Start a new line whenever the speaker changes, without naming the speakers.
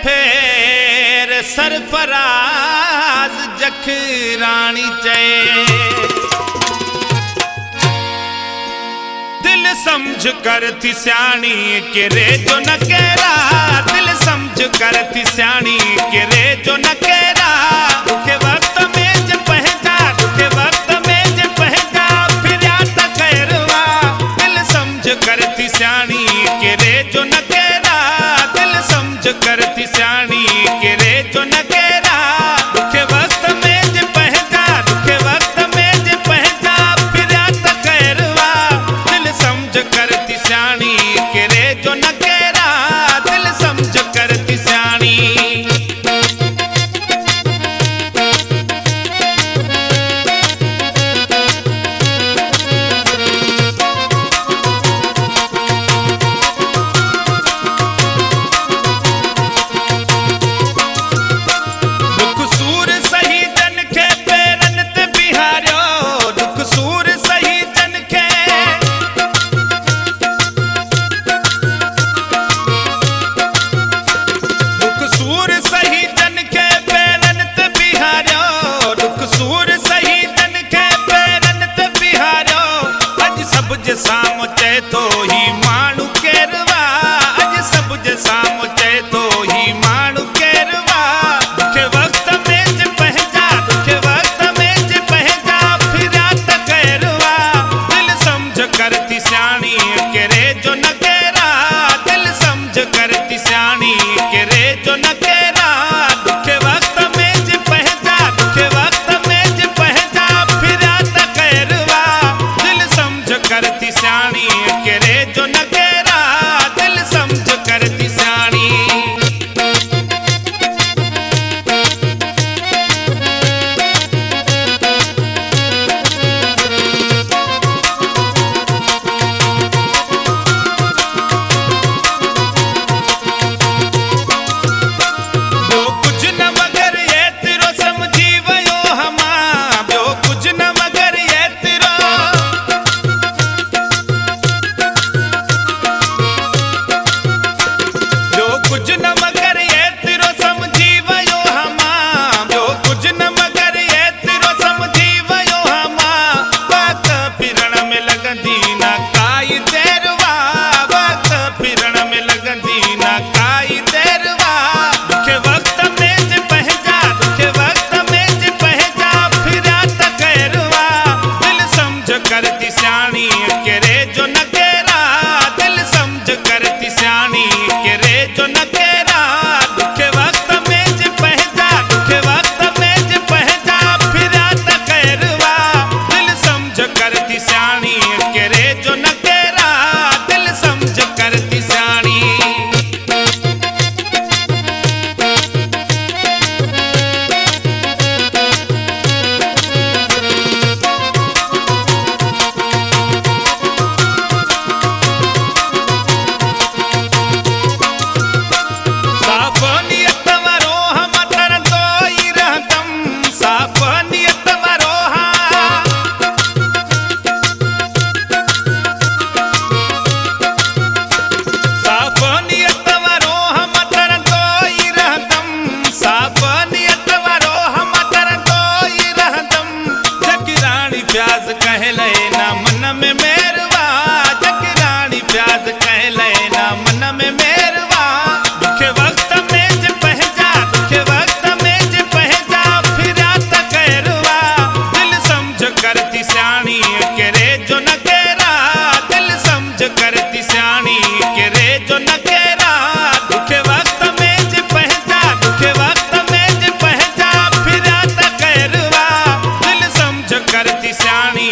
फेर सरफराज जखरानी चए दिल समझ कर थी स्याणी के रे जो न केरा दिल समझ कर थी स्याणी के रे जो न केरा के वक्त में ज पहचा के वक्त में ज पहचा फिर याद कैरवा दिल समझ कर थी स्याणी के रे जो न केरा दिल समझ कर थी स्याणी के रे जो न केरा के वक्त में ज पहचा के वक्त में ज पहचा फिर याद कैरवा दिल समझ कर थी स्याणी के रे जो न केरा दिल समझ कर थी स्याणी साम चए तो ही माण्हू केरवा अज सब जे साम चए तो ही माण्हू केरवा दुखे वक्त में ज पहचा दुखे वक्त में ज पहचा फिर याद कैरवा दिल समझ कर थी स्याणी के रे जो न केरा दिल समझ कर थी स्याणी के रे जो न केरा दुखे वक्त में ज पहचा दुखे वक्त में ज पहचा फिर याद कैरवा दिल समझ कर थी स्याणी के रे जो न केरा दिल समझ कर थी स्याणी जो कुछ न मगर ये तेरो समझी वयो हमा जो कुछ न मगर ये तेरो जो कुछ न मगर ये तेरो समझी वयो हमा जो कुछ न मगर ये तेरो समझी वयो हमा वक्त फिरण में लगंदी ना काई देरवा वक्त फिरण में लगंदी ना काई देरवा दुखे वक्त में ज पहचा दुखे वक्त में ज पहचा फिर याद कैरवा दिल समझ कर थी स्याणी के रे जो न केरा दिल समझ कर थी स्याणी के रे जो न केरा दुखे वक्त में ज पहचा दुखे वक्त में ज पहचा फिर याद कैरवा दिल समझ कर थी स्याणी के रे जो न केरा दिल समझ कर थी स्याणी साफ नियत वारो हम तर दोई रहतम साफ नियत वारो साफ नियत वारो हम तर दोई रहतम साफ नियत वारो हम तर दोई रहतम जकरानी प्याज कहले ना मन में मेरवा जकरानी प्याज कहले ना मन में मेरवा दुखे वक्त में ज पहचा दुखे वक्त में ज पहचा फिर याद कैरवा दिल समझ कर थी स्याणी के रे जो न केरा दिल समझ कर थी स्याणी के रे जो न केरा दुखे वक्त में ज पहचा दुखे वक्त में ज पहचा फिर याद कैरवा दिल समझ कर थी स्याणी